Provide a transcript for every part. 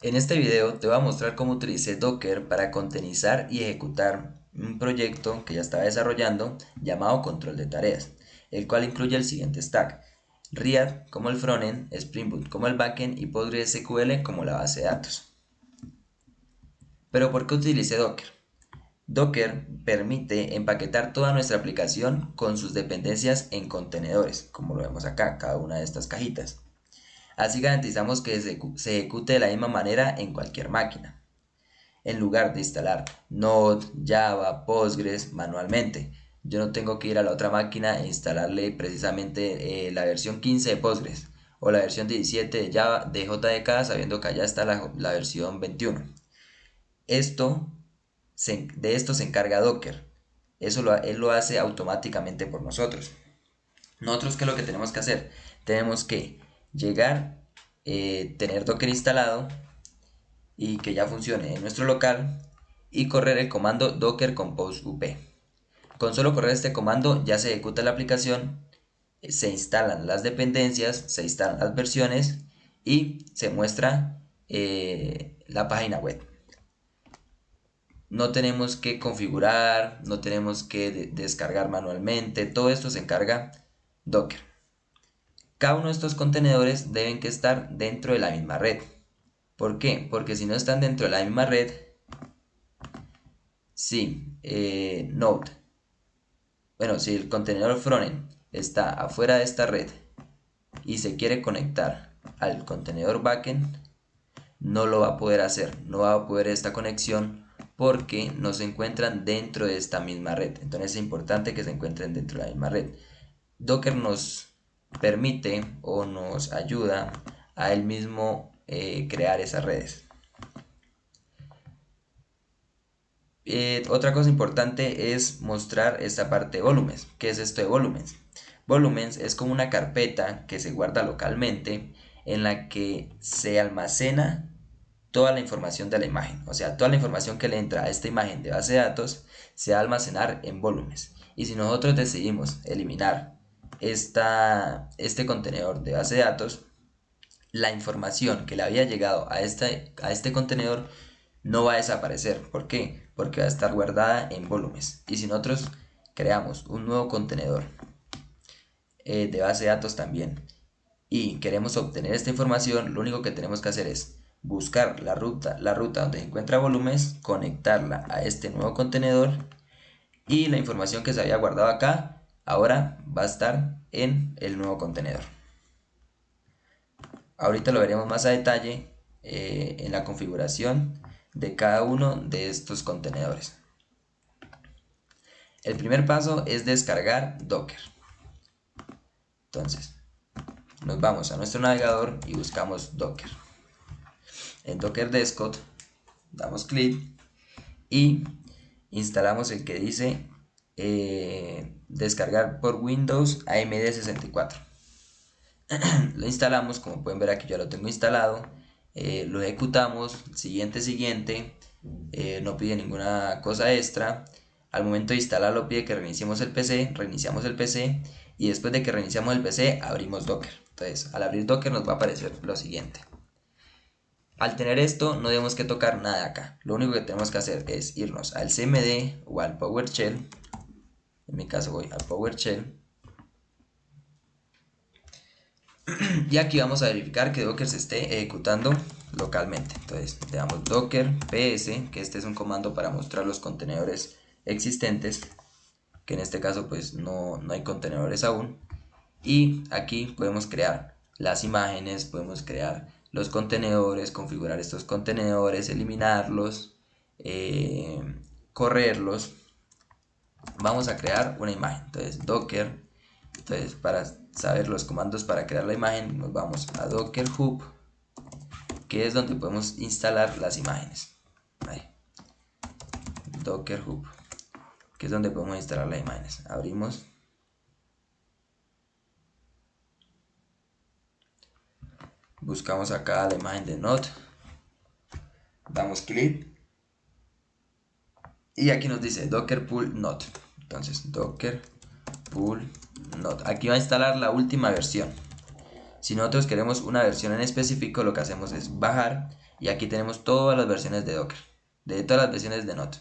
En este video te voy a mostrar cómo utilicé Docker para contenizar y ejecutar un proyecto que ya estaba desarrollando llamado control de tareas, el cual incluye el siguiente stack: Riad como el frontend, Spring Boot como el backend y PostgreSQL como la base de datos. Pero ¿por qué utilicé Docker? Docker permite empaquetar toda nuestra aplicación con sus dependencias en contenedores, como lo vemos acá, cada una de estas cajitas. Así garantizamos que se ejecute de la misma manera en cualquier máquina, en lugar de instalar Node, Java, Postgres manualmente. Yo no tengo que ir a la otra máquina e instalarle precisamente la versión 15 de Postgres o la versión 17 de Java de JDK, sabiendo que allá está la versión 21. De esto se encarga Docker. Él lo hace automáticamente por nosotros. Nosotros, ¿qué es lo que tenemos que hacer? Tenemos que llegar, tener Docker instalado y que ya funcione en nuestro local, y correr el comando docker compose up. Con solo correr este comando ya se ejecuta la aplicación, se instalan las dependencias, se instalan las versiones y se muestra la página web. No tenemos que configurar, no tenemos que descargar manualmente, todo esto se encarga Docker. Cada uno de estos contenedores deben que estar dentro de la misma red. ¿Por qué? Porque si no están dentro de la misma red, si Node, bueno, si el contenedor frontend está afuera de esta red y se quiere conectar al contenedor backend, no lo va a poder hacer, no va a poder esta conexión porque no se encuentran dentro de esta misma red. Entonces es importante que se encuentren dentro de la misma red. Docker nos permite o nos ayuda a él mismo crear esas redes. Otra cosa importante es mostrar esta parte de volúmenes. ¿Qué es esto de volúmenes? Volúmenes es como una carpeta que se guarda localmente en la que se almacena toda la información de la imagen. O sea, toda la información que le entra a esta imagen de base de datos se va a almacenar en volúmenes. Y si nosotros decidimos eliminar este contenedor de base de datos, la información que le había llegado a este contenedor no va a desaparecer. ¿Por qué? Porque va a estar guardada en volúmenes. Y si nosotros creamos un nuevo contenedor de base de datos también y queremos obtener esta información, lo único que tenemos que hacer es buscar la ruta donde se encuentra volúmenes, conectarla a este nuevo contenedor, y la información que se había guardado acá ahora va a estar en el nuevo contenedor. Ahorita lo veremos más a detalle en la configuración de cada uno de estos contenedores. El primer paso es descargar Docker. Entonces, nos vamos a nuestro navegador y buscamos Docker. En Docker Desktop damos clic y instalamos el que dice descargar por Windows AMD64. Lo instalamos, como pueden ver aquí ya lo tengo instalado, lo ejecutamos, siguiente, no pide ninguna cosa extra. Al momento de instalarlo pide que reiniciemos el PC y después de que reiniciamos el PC abrimos Docker. Entonces al abrir Docker nos va a aparecer lo siguiente. Al tener esto no tenemos que tocar nada acá, lo único que tenemos que hacer es irnos al CMD o al PowerShell. En mi caso voy al PowerShell. Y aquí vamos a verificar que Docker se esté ejecutando localmente. Entonces le damos docker ps, que este es un comando para mostrar los contenedores existentes, que en este caso pues no hay contenedores aún. Y aquí podemos crear las imágenes, podemos crear los contenedores, configurar estos contenedores, eliminarlos, correrlos. Vamos a crear una imagen. Entonces docker. Entonces, para saber los comandos para crear la imagen, nos vamos a Docker Hub, que es donde podemos instalar las imágenes. Ahí. Docker Hub, que es donde podemos instalar las imágenes. Abrimos. Buscamos acá la imagen de Node. Damos clic. Y aquí nos dice Docker Pull Node. Entonces, Docker Pull Node. Aquí va a instalar la última versión. Si nosotros queremos una versión en específico, lo que hacemos es bajar Y aquí tenemos todas las versiones de Docker, de todas las versiones de Node.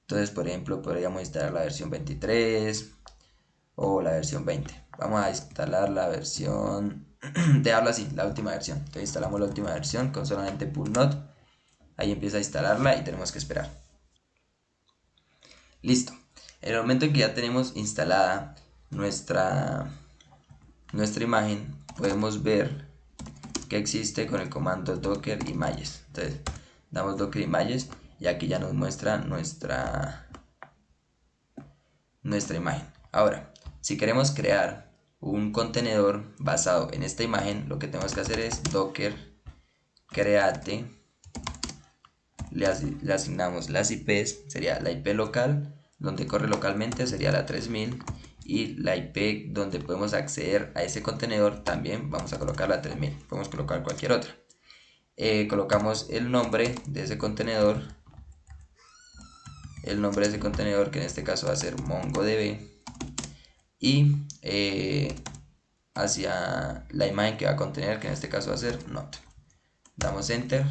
Entonces, por ejemplo, podríamos instalar la versión 23 o la versión 20. Vamos a instalar la versión, dejarlo así, la última versión. Entonces instalamos la última versión con solamente pull node. Ahí empieza a instalarla y tenemos que esperar. Listo. En el momento en que ya tenemos instalada nuestra imagen, podemos ver que existe con el comando docker images. Entonces damos docker images y aquí ya nos muestra nuestra imagen. Ahora, si queremos crear un contenedor basado en esta imagen, lo que tenemos que hacer es docker create, le asignamos las IPs, sería la IP local, donde corre localmente sería la 3000, y la IP donde podemos acceder a ese contenedor también vamos a colocar la 3000, podemos colocar cualquier otra. Colocamos el nombre de ese contenedor, que en este caso va a ser MongoDB, y hacia la imagen que va a contener, que en este caso va a ser Node. Damos enter,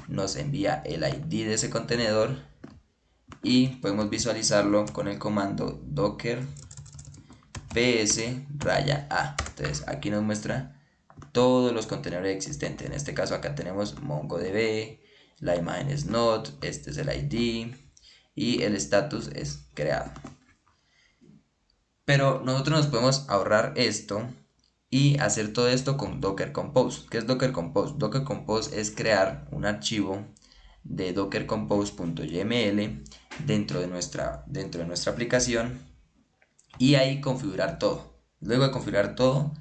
nos envía el ID de ese contenedor y podemos visualizarlo con el comando docker ps-a. Entonces aquí nos muestra todos los contenedores existentes. En este caso acá tenemos MongoDB, la imagen es Node, este es el ID y el status es creado. Pero nosotros nos podemos ahorrar esto y hacer todo esto con Docker Compose. ¿Qué es Docker Compose? Docker Compose es crear un archivo de dockercompose.yml dentro de nuestra aplicación y ahí configurar todo. Luego de configurar todo,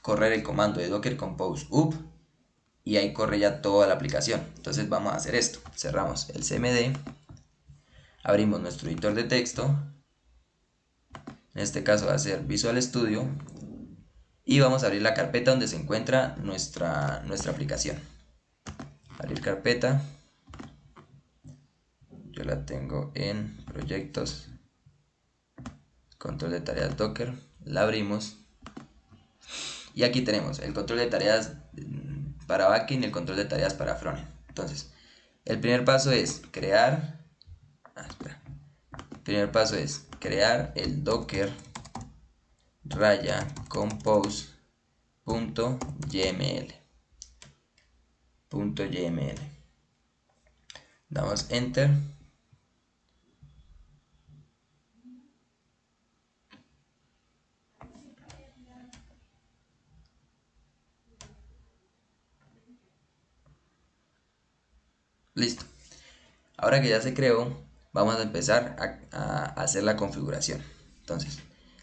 correr el comando de Docker Compose up y ahí corre ya toda la aplicación. Entonces vamos a hacer esto. Cerramos el CMD, abrimos nuestro editor de texto, en este caso va a ser Visual Studio, y vamos a abrir la carpeta donde se encuentra nuestra aplicación. Abrir carpeta, yo la tengo en proyectos, control de tareas Docker, la abrimos y aquí tenemos el control de tareas para backend y el control de tareas para frontend. Entonces, el primer paso es crear, el docker compose.yml. Damos enter. Listo. Ahora que ya se creó, vamos a empezar a hacer la configuración. Entonces,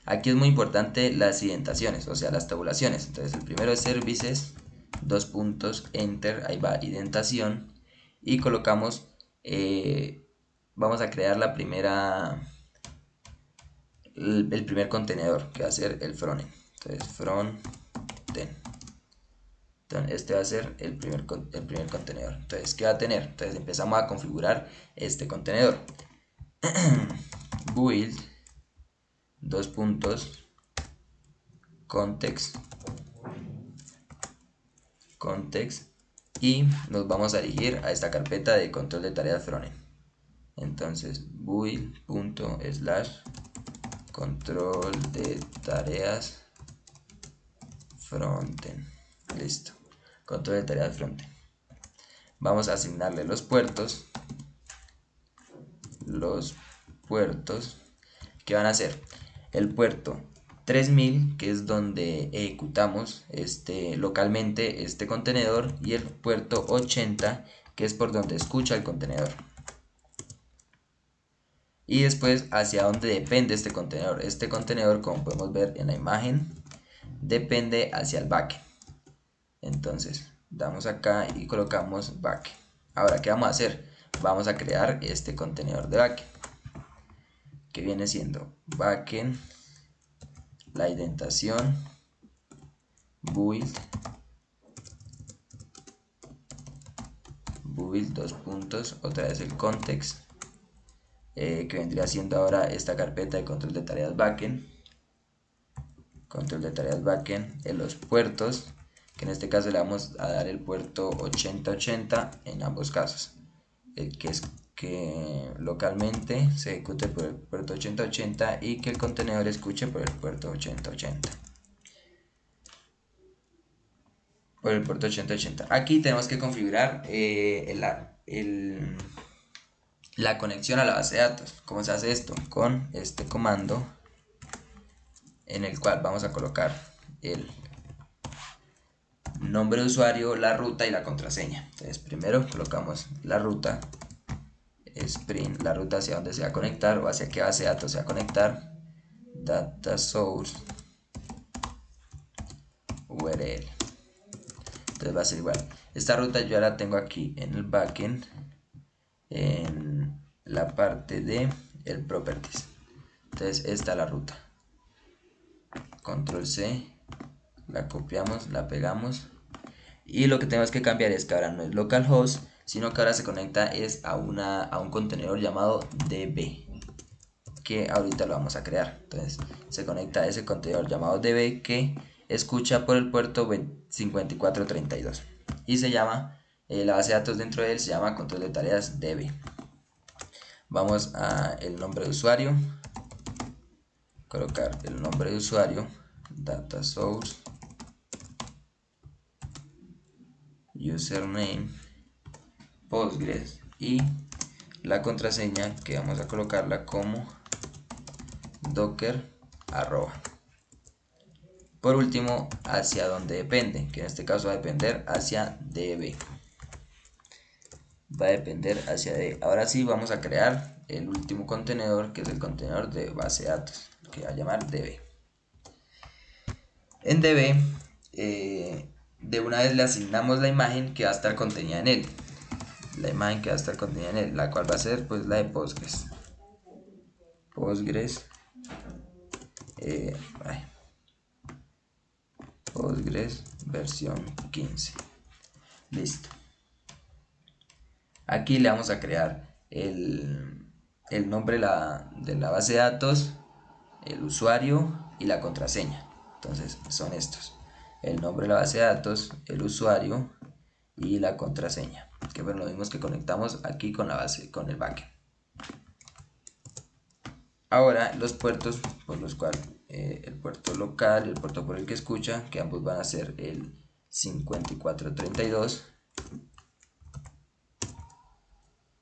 aquí es muy importante las indentaciones, o sea, las tabulaciones. Entonces, el primero es services, enter, ahí va indentación, y colocamos, vamos a crear el primer contenedor, que va a ser el frontend. Entonces, frontend. Entonces, este va a ser el primer contenedor. Entonces, ¿qué va a tener? Entonces, empezamos a configurar este contenedor. Build, context, y nos vamos a dirigir a esta carpeta de control de tareas frontend. Entonces, build./control de tareas frontend. Listo. Control de tareas frontend. Vamos a asignarle los puertos que van a ser el puerto 3000, que es donde ejecutamos localmente este contenedor, y el puerto 80, que es por donde escucha el contenedor. Y después, hacia dónde depende este contenedor. Este contenedor, como podemos ver en la imagen, depende hacia el backend. Entonces, damos acá y colocamos backend. Ahora, ¿qué vamos a hacer? Vamos a crear este contenedor de backend, que viene siendo backend, la indentación, build, otra vez el context, que vendría siendo ahora esta carpeta de control de tareas backend, en los puertos, que en este caso le vamos a dar el puerto 8080 en ambos casos, que es que localmente se ejecute por el puerto 8080 y que el contenedor escuche por el puerto 8080. Por el puerto 8080. Aquí tenemos que configurar la conexión a la base de datos. ¿Cómo se hace esto? Con este comando en el cual vamos a colocar el nombre de usuario, la ruta y la contraseña. Entonces primero colocamos la ruta, sprint, la ruta hacia donde se va a conectar o hacia qué base de datos se va a conectar, data source, URL. Entonces va a ser igual. Esta ruta yo ya la tengo aquí en el backend, en la parte de el properties. Entonces esta es la ruta. Control C, la copiamos, la pegamos. Y lo que tenemos que cambiar es que ahora no es localhost, sino que ahora se conecta es a un contenedor llamado db, que ahorita lo vamos a crear. Entonces se conecta a ese contenedor llamado db que escucha por el puerto 5432 y se llama, la base de datos dentro de él se llama control de tareas db. Vamos a el nombre de usuario, colocar el nombre de usuario, data source, username, Postgres y la contraseña que vamos a colocarla como docker arroba. Por último, hacia donde depende, que en este caso va a depender hacia db. Va a depender hacia db. Ahora sí vamos a crear el último contenedor, que es el contenedor de base de datos, que va a llamar db. En db, de una vez le asignamos la imagen que va a estar contenida en él. La imagen que va a estar contenida en él, la cual va a ser pues la de Postgres. Postgres Postgres versión 15. Listo. Aquí le vamos a crear el nombre de la base de datos, el usuario y la contraseña. Entonces son estos: el nombre de la base de datos, el usuario y la contraseña, que fueron los mismos que conectamos aquí con la base, con el backend. Ahora los puertos por los cuales el puerto local y el puerto por el que escucha, que ambos van a ser el 5432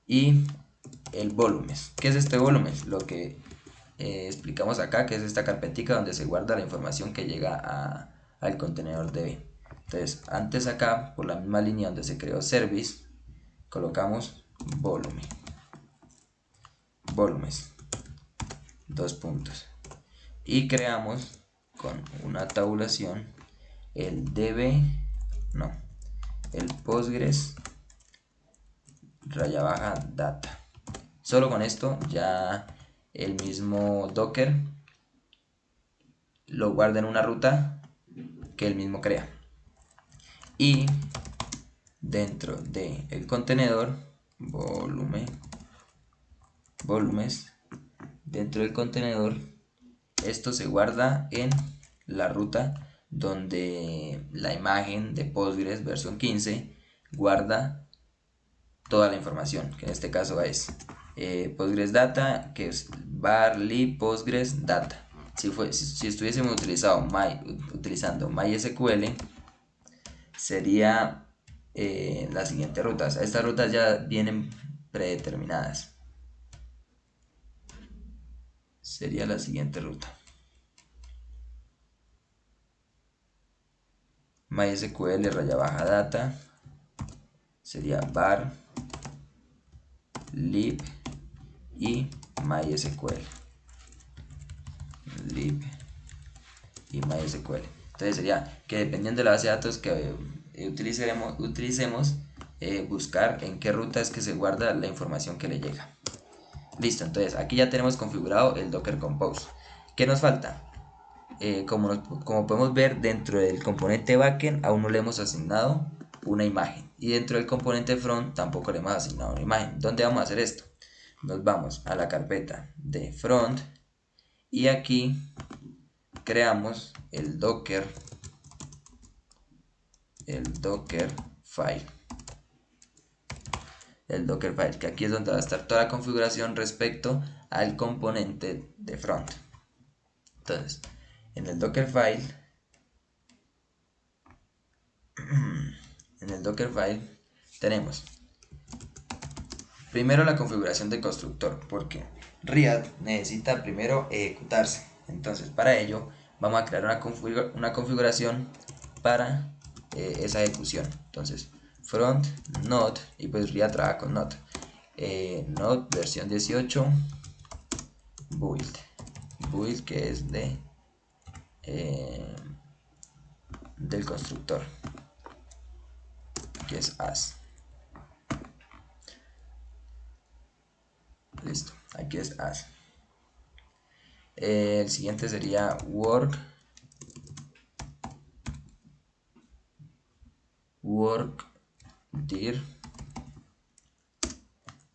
y el volumen. ¿Qué es este volumen? Lo que explicamos acá, que es esta carpetica donde se guarda la información que llega al contenedor db. Entonces antes acá, por la misma línea donde se creó service, colocamos volumen, volúmenes, dos puntos, y creamos con una tabulación el el Postgres data. Solo con esto ya el mismo Docker lo guarda en una ruta que él mismo crea, y dentro del contenedor volúmenes, dentro del contenedor esto se guarda en la ruta donde la imagen de Postgres versión 15 guarda toda la información, que en este caso es Postgres data, que es var lib Postgres data. Si estuviésemos utilizando MySQL, sería las siguientes rutas. Estas rutas ya vienen predeterminadas. Sería la siguiente ruta: MySQL _data, sería var lib y MySQL, lib y MySQL. Entonces sería que dependiendo de la base de datos que utilicemos, buscar en qué ruta es que se guarda la información que le llega. Listo, entonces aquí ya tenemos configurado el Docker Compose. ¿Qué nos falta? Como podemos ver, dentro del componente backend aún no le hemos asignado una imagen, y dentro del componente front tampoco le hemos asignado una imagen. ¿Dónde vamos a hacer esto? Nos vamos a la carpeta de front y aquí creamos el Docker el Dockerfile. El Dockerfile, que aquí es donde va a estar toda la configuración respecto al componente de front. Entonces, en el Dockerfile, tenemos primero la configuración de constructor, porque React necesita primero ejecutarse. Entonces, para ello, vamos a crear una configuración para esa ejecución. Entonces, front node, y pues React trabaja con node. Node versión 18 build que es del constructor, que es as. Listo, aquí es as. El siguiente sería work dir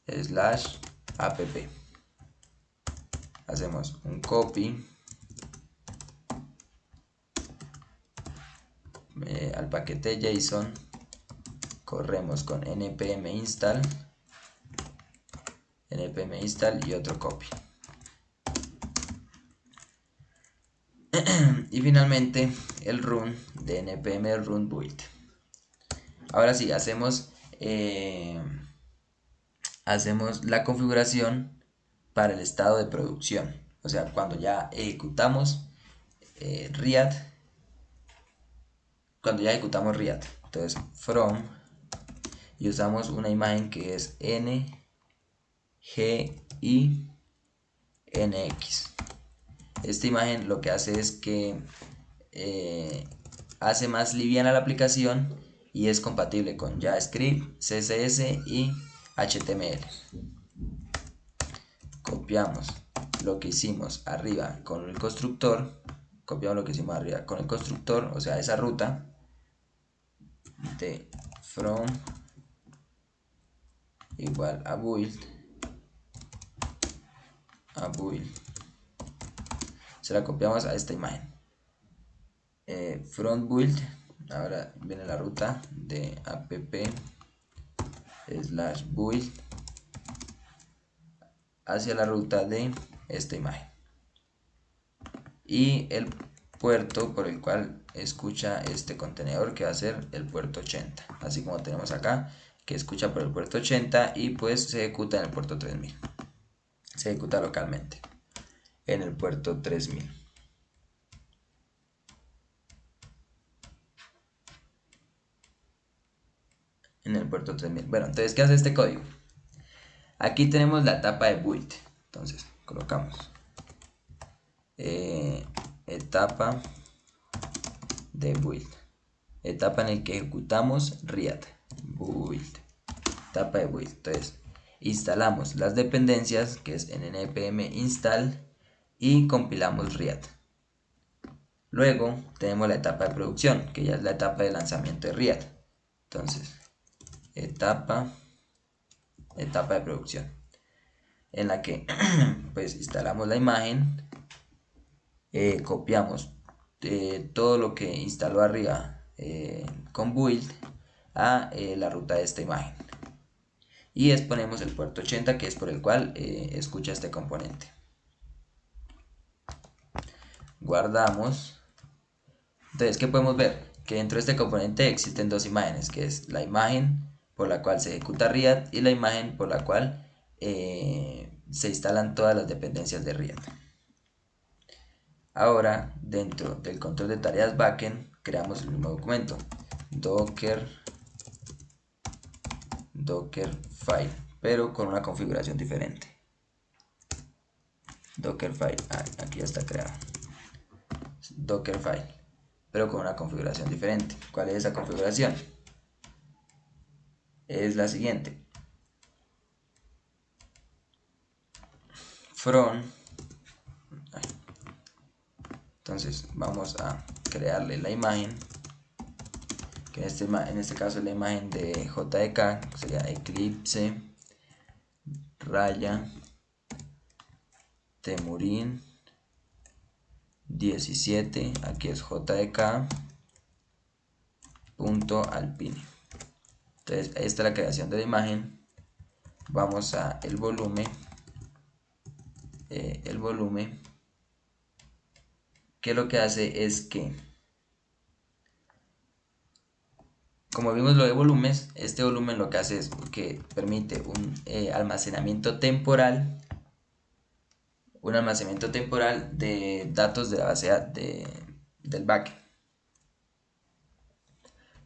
/app. Hacemos un copy al paquete JSON, corremos con npm install y otro copy. Y finalmente el run de npm run build. Ahora sí, hacemos la configuración para el estado de producción. O sea, cuando ya ejecutamos React, entonces from, y usamos una imagen que es NGINX. Esta imagen lo que hace es que hace más liviana la aplicación y es compatible con JavaScript, CSS y HTML. Copiamos lo que hicimos arriba con el constructor, o sea, esa ruta de from igual a build, se la copiamos a esta imagen. Front build, ahora viene la ruta de app/build hacia la ruta de esta imagen, y el puerto por el cual escucha este contenedor, que va a ser el puerto 80, así como tenemos acá, que escucha por el puerto 80 y pues se ejecuta en el puerto 3000, se ejecuta localmente en el puerto 3000. Bueno, entonces, ¿qué hace este código? Aquí tenemos la etapa de build. Entonces, colocamos etapa de build, etapa en la que ejecutamos React, build, etapa de build. Entonces, instalamos las dependencias, que es en npm install, y compilamos React. Luego tenemos la etapa de producción, que ya es la etapa de lanzamiento de React. Entonces, etapa de producción, en la que pues instalamos la imagen, copiamos todo lo que instaló arriba con build a la ruta de esta imagen, y exponemos el puerto 80, que es por el cual escucha este componente. Guardamos. Entonces, ¿qué podemos ver? Que dentro de este componente existen dos imágenes, que es la imagen por la cual se ejecuta React y la imagen por la cual se instalan todas las dependencias de React. Ahora, dentro del control de tareas backend, creamos el mismo documento, Dockerfile, pero con una configuración diferente. Dockerfile, aquí ya está creado. Dockerfile, pero con una configuración diferente. ¿Cuál es esa configuración? Es la siguiente: from. Entonces vamos a crearle la imagen, que en este caso es la imagen de JDK, que sería Eclipse raya Temurin 17, aquí es JDK, punto alpine. Entonces ahí está la creación de la imagen. Vamos a el volumen, que lo que hace es que, como vimos lo de volúmenes, este volumen lo que hace es que permite un almacenamiento temporal, de datos de la base del backend.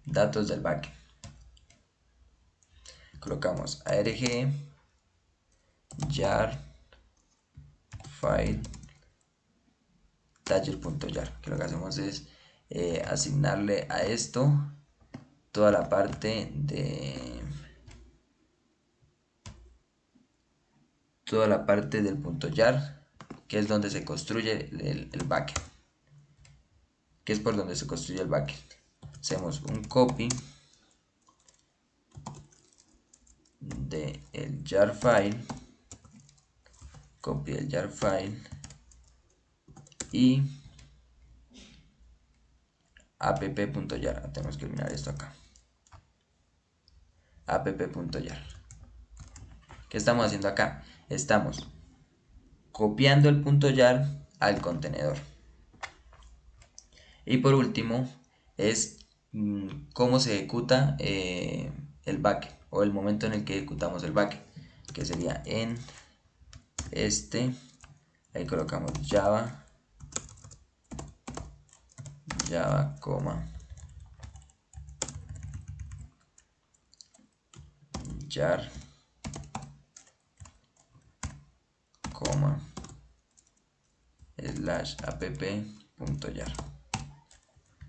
Datos del backend. Colocamos arg jar file taller.jar, que lo que hacemos es asignarle a esto toda la parte del punto jar, que es donde se construye el backend, que es por donde se construye el backend. Hacemos un copy de el jar file, copy del jar file y app.jar. Tenemos que eliminar esto acá. app.jar. ¿Qué estamos haciendo acá? Estamos copiando el punto jar al contenedor. Y por último es cómo se ejecuta el backend, o el momento en el que ejecutamos el backend, que sería en este. Ahí colocamos java, jar, /app.jar.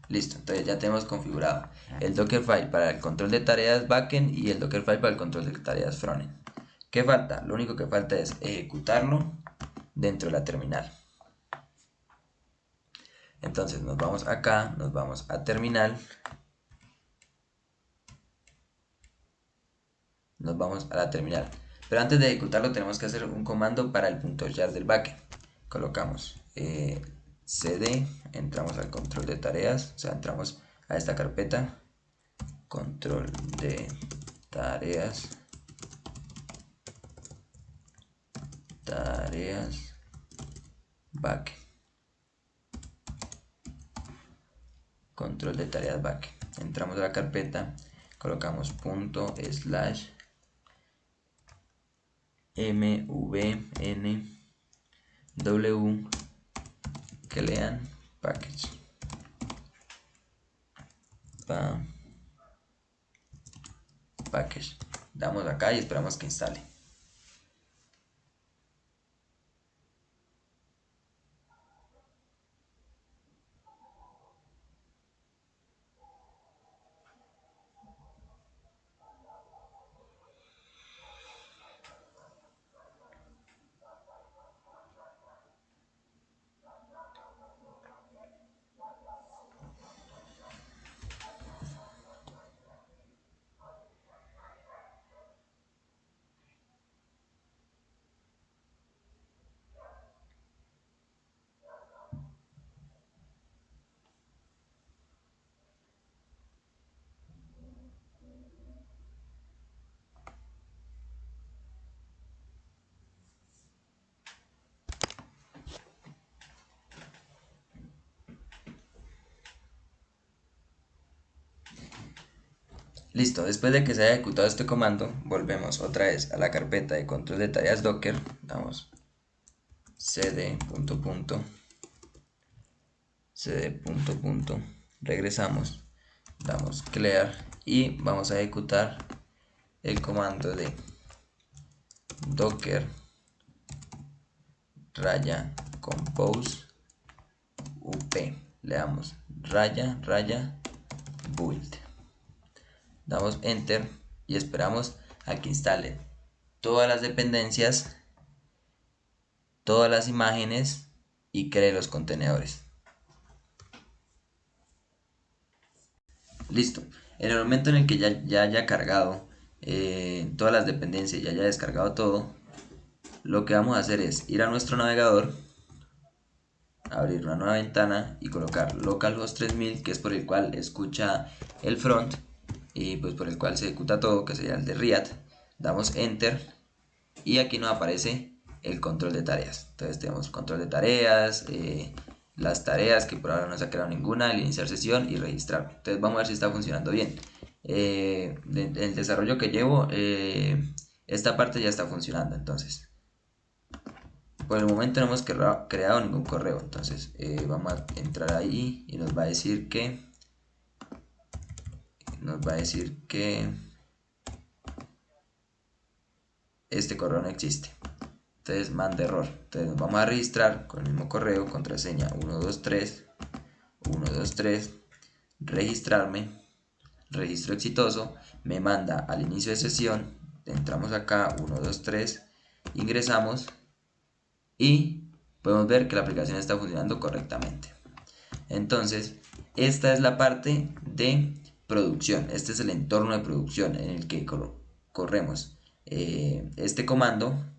Listo, entonces ya tenemos configurado el Dockerfile para el control de tareas backend y el Dockerfile para el control de tareas frontend. ¿Qué falta? Lo único que falta es ejecutarlo dentro de la terminal. Entonces nos vamos acá, nos vamos a terminal, nos vamos a la terminal. Pero antes de ejecutarlo tenemos que hacer un comando para el .jar del backend. Colocamos cd, entramos al control de tareas, o sea, entramos a esta carpeta, control de tareas, backend, control de tareas backend. Entramos a la carpeta, colocamos /mvnw clean package package. Damos acá y esperamos que instale. Listo, después de que se haya ejecutado este comando, volvemos otra vez a la carpeta de control de tareas Docker, damos cd regresamos, damos clear y vamos a ejecutar el comando de docker compose up, le damos build, damos enter y esperamos a que instale todas las dependencias, todas las imágenes y cree los contenedores. Listo. En el momento en el que ya haya cargado todas las dependencias, ya haya descargado todo, lo que vamos a hacer es ir a nuestro navegador abrir una nueva ventana y colocar localhost 3000, que es por el cual escucha el front y pues por el cual se ejecuta todo, que sería el de Riad. Damos enter y aquí nos aparece el control de tareas. Entonces tenemos control de tareas, las tareas, que por ahora no se ha creado ninguna, el iniciar sesión y registrarme. Entonces vamos a ver si está funcionando bien. El desarrollo que llevo, esta parte ya está funcionando. Entonces por el momento no hemos creado ningún correo. Entonces vamos a entrar ahí y nos va a decir que este correo no existe. Entonces manda error. Entonces nos vamos a registrar con el mismo correo, contraseña 123, registrarme, registro exitoso, me manda al inicio de sesión, entramos acá 123, ingresamos y podemos ver que la aplicación está funcionando correctamente. Entonces esta es la parte de producción, este es el entorno de producción en el que corremos este comando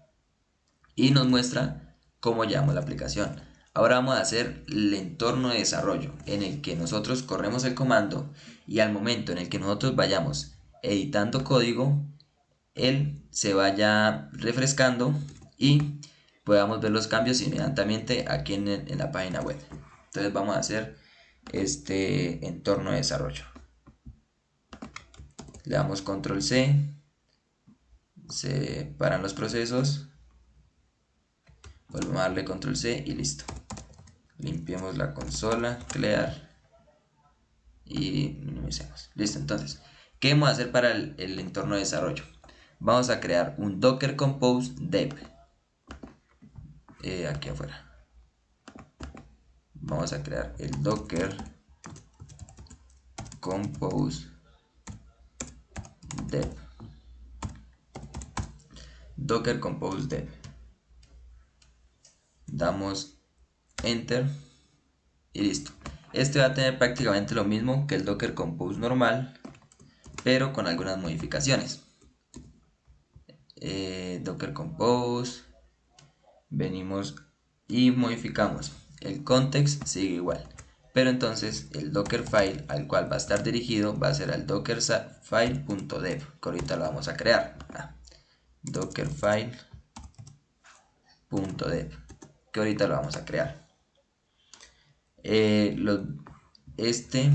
y nos muestra cómo llamamos la aplicación. Ahora vamos a hacer el entorno de desarrollo en el que nosotros corremos el comando y al momento en el que nosotros vayamos editando código, él se vaya refrescando y podamos ver los cambios inmediatamente aquí en la página web. Entonces vamos a hacer este entorno de desarrollo. Le damos control C, se paran los procesos, volvemos a darle control C y listo. Limpiemos la consola, clear y minimicemos. Listo, entonces, ¿qué vamos a hacer para el entorno de desarrollo? Vamos a crear un Docker Compose Dev aquí afuera. Vamos a crear el Docker Compose Dev. Docker Compose Dev. Damos enter y listo. Este va a tener prácticamente lo mismo que el Docker Compose normal, pero con algunas modificaciones. Docker Compose, venimos y modificamos. El context sigue igual, pero entonces el Dockerfile al cual va a estar dirigido va a ser al dockerfile.dev, que ahorita lo vamos a crear. Dockerfile.dev, que ahorita lo vamos a crear. Este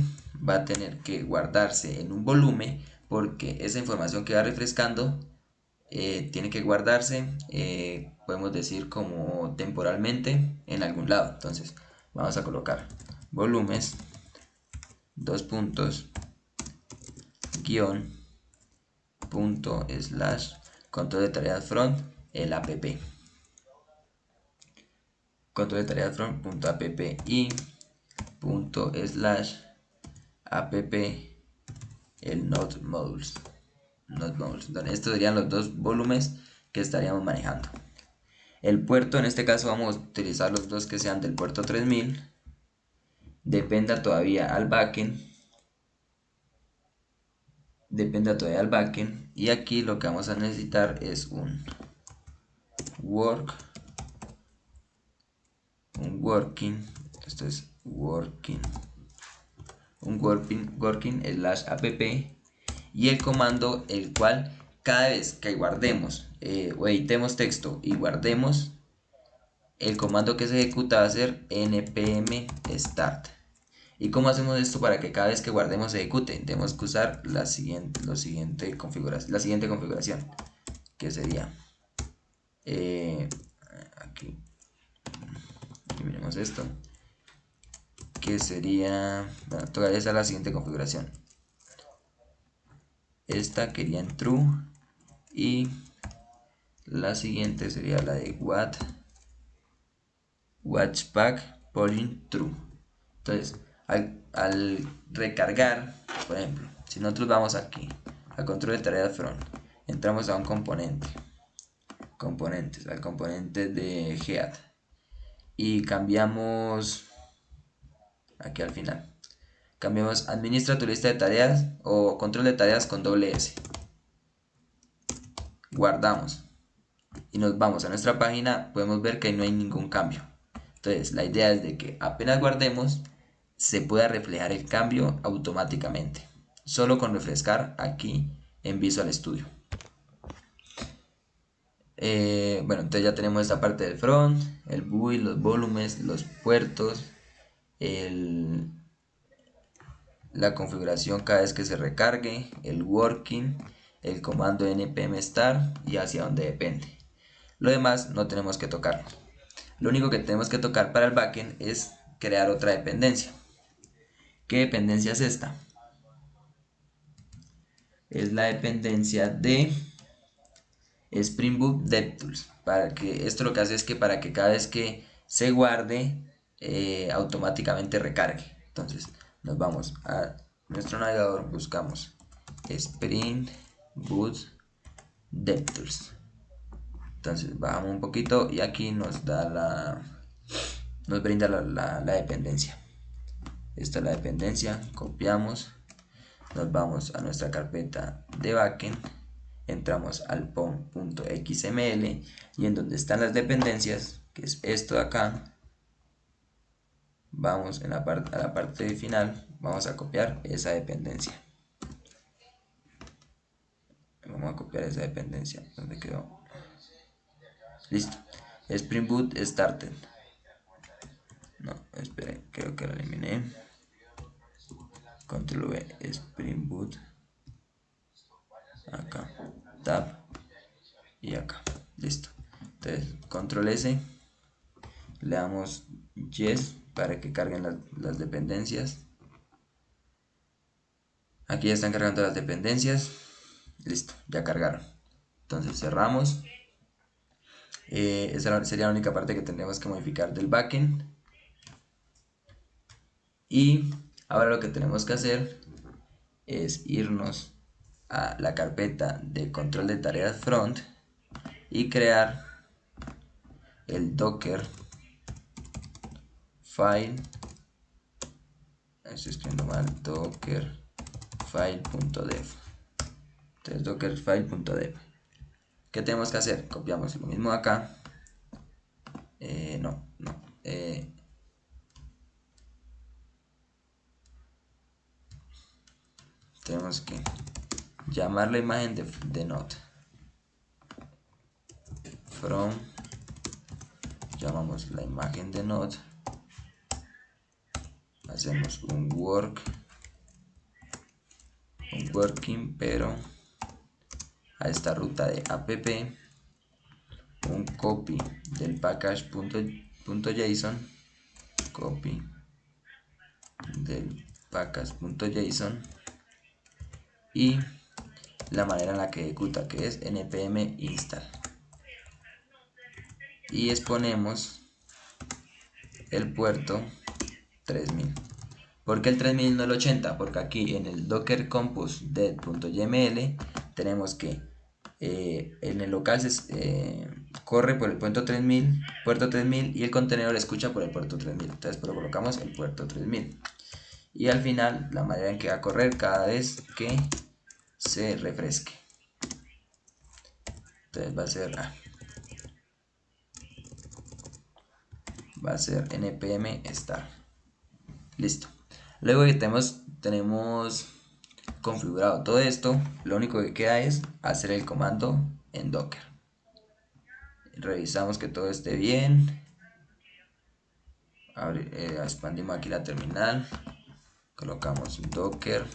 va a tener que guardarse en un volumen porque esa información que va refrescando tiene que guardarse, podemos decir como temporalmente en algún lado. Entonces vamos a colocar volúmenes, dos puntos, guión, punto, slash, control de tareas from, el app, control de tareas from, punto app y punto, slash, app, el node modules. Entonces estos serían los dos volúmenes que estaríamos manejando. El puerto, en este caso vamos a utilizar los dos que sean del puerto 3000. Dependa todavía al backend. Y aquí lo que vamos a necesitar es un working. Esto es working slash app y el comando el cual cada vez que guardemos o editemos texto y guardemos, el comando que se ejecuta va a ser npm start. ¿Y cómo hacemos esto para que cada vez que guardemos se ejecute? Tenemos que usar la siguiente configuración, que sería aquí miremos esto, que sería, bueno, todavía es la siguiente configuración. Esta quería en true y la siguiente sería la de watchpack polling true. Entonces al recargar, por ejemplo, si nosotros vamos aquí a control de tareas front, entramos a un al componente de head y cambiamos aquí al final, cambiamos administra tu lista de tareas o control de tareas con doble S, guardamos y nos vamos a nuestra página. Podemos ver que no hay ningún cambio, Entonces la idea es de que apenas guardemos se pueda reflejar el cambio automáticamente, solo con refrescar aquí en Visual Studio. Bueno, entonces ya tenemos esta parte del front, el GUI, los volúmenes, los puertos, la configuración cada vez que se recargue, el working, el comando npm start y hacia dónde depende. Lo demás no tenemos que tocarlo. Lo único que tenemos que tocar para el backend es crear otra dependencia. ¿Qué dependencia es esta? Es la dependencia de Spring Boot DevTools. Para que esto lo que hace es que para que cada vez que se guarde automáticamente recargue. Entonces nos vamos a nuestro navegador, buscamos Spring Boot DevTools. Entonces bajamos un poquito y aquí nos da nos brinda la dependencia. Esta es la dependencia, copiamos, nos vamos a nuestra carpeta de backend, entramos al pom.xml y en donde están las dependencias, que es esto de acá, vamos a la parte final, vamos a copiar esa dependencia. Vamos a copiar esa dependencia. ¿Dónde quedó? Listo. Spring Boot Started. No, espere, creo que lo eliminé. Control V, Spring Boot. Acá, Tab y acá. Listo. Entonces, Control S. Le damos Yes para que carguen las dependencias. Aquí ya están cargando las dependencias. Listo, ya cargaron. Entonces cerramos. Esa sería la única parte que tendremos que modificar del backend. Y ahora lo que tenemos que hacer es irnos a la carpeta de control de tareas front y crear el docker file. Estoy escribiendo mal, docker file.dev. Entonces docker file.dev. ¿Qué tenemos que hacer? Copiamos lo mismo acá. Tenemos que llamar la imagen de node. From, llamamos la imagen de node. Hacemos un working, pero a esta ruta de app, un copy del package.json, copy del package.json y la manera en la que ejecuta, que es npm install, y exponemos el puerto 3000. ¿Por qué el 3000 no el 80? Porque aquí en el docker compose dev.yml tenemos que en el local corre por el puerto 3000 y el contenedor escucha por el puerto 3000. Entonces pero colocamos el puerto 3000 y al final la manera en que va a correr cada vez que se refresque. Entonces va a ser npm start. Listo. Luego que tenemos configurado todo esto, lo único que queda es hacer el comando en docker. Revisamos que todo esté bien. Expandimos aquí la terminal, colocamos docker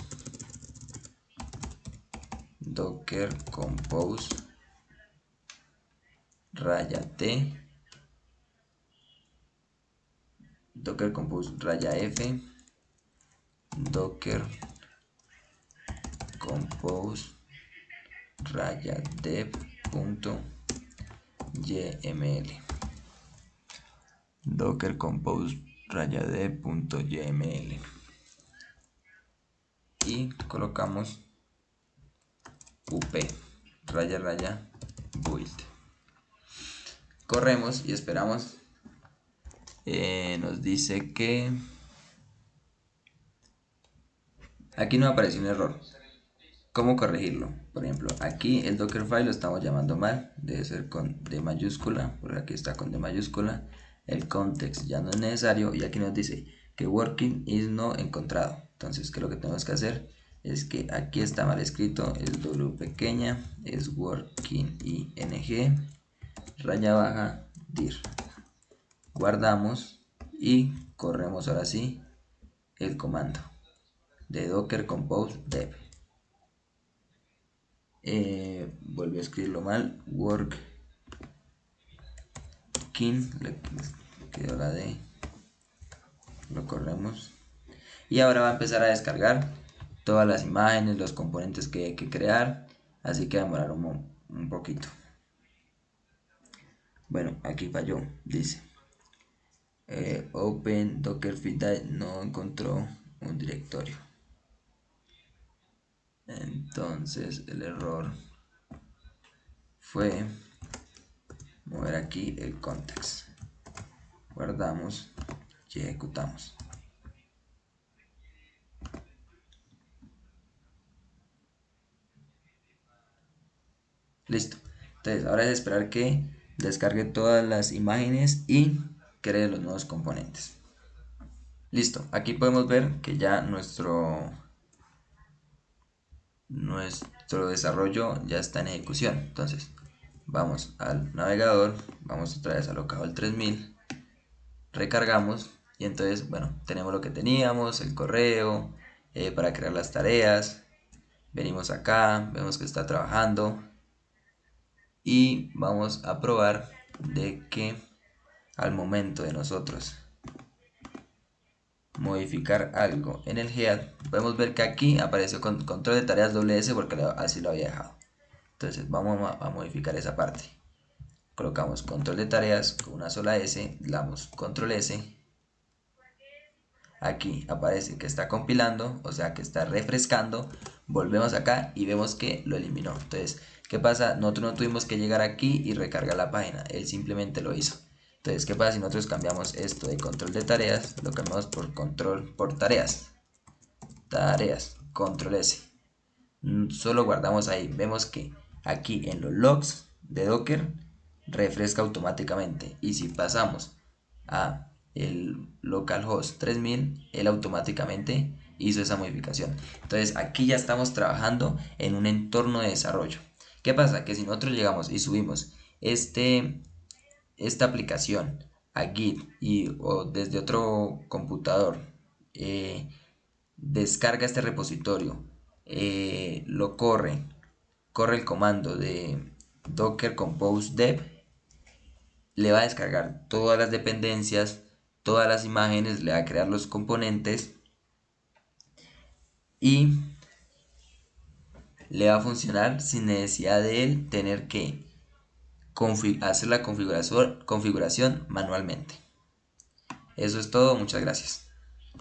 compose -t, docker compose -f, docker compose -dev.yml, docker compose -dev.yml y colocamos up /build. Corremos y esperamos. Nos dice que aquí nos apareció un error. ¿Cómo corregirlo? Por ejemplo, aquí el Dockerfile lo estamos llamando mal, debe ser con D mayúscula, porque aquí está con D mayúscula. el context ya no es necesario y aquí nos dice que working is no encontrado. Entonces, ¿qué es lo que tenemos que hacer? Es que aquí está mal escrito, es W pequeña, es working ing, raya baja, dir. Guardamos y corremos ahora sí el comando de docker compose dev. Volví a escribirlo mal, working, le quedó la D, lo corremos y ahora va a empezar a descargar todas las imágenes, los componentes que hay que crear, así que va a demorar un poquito. Bueno, aquí falló, dice open dockerfile no encontró un directorio, entonces el error fue mover aquí el context, guardamos y ejecutamos. Listo. Entonces ahora es esperar que descargue todas las imágenes y cree los nuevos componentes. Listo. Aquí podemos ver que ya nuestro desarrollo ya está en ejecución. Entonces vamos al navegador, vamos otra vez al localhost 3000, recargamos y entonces, bueno, tenemos lo que teníamos, el correo para crear las tareas. Venimos acá, vemos que está trabajando y vamos a probar de que al momento de nosotros modificar algo en el head, podemos ver que aquí apareció con control de tareas WS porque así lo había dejado. Entonces vamos a modificar esa parte. Colocamos control de tareas con una sola S, le damos control S. Aquí aparece que está compilando, o sea que está refrescando. Volvemos acá y vemos que lo eliminó. Entonces, ¿qué pasa? Nosotros no tuvimos que llegar aquí y recargar la página, él simplemente lo hizo. Entonces, ¿qué pasa si nosotros cambiamos esto de control de tareas? Lo cambiamos por control por tareas. Tareas, control S. Solo guardamos ahí. Vemos que aquí en los logs de Docker refresca automáticamente. Y si pasamos a el localhost 3000, él automáticamente hizo esa modificación. Entonces aquí ya estamos trabajando en un entorno de desarrollo. ¿Qué pasa? Que si nosotros llegamos y subimos esta aplicación a Git o desde otro computador, descarga este repositorio, lo corre el comando de docker compose dev, le va a descargar todas las dependencias, todas las imágenes, le va a crear los componentes y le va a funcionar sin necesidad de él tener que hacer la configuración manualmente. Eso es todo, muchas gracias.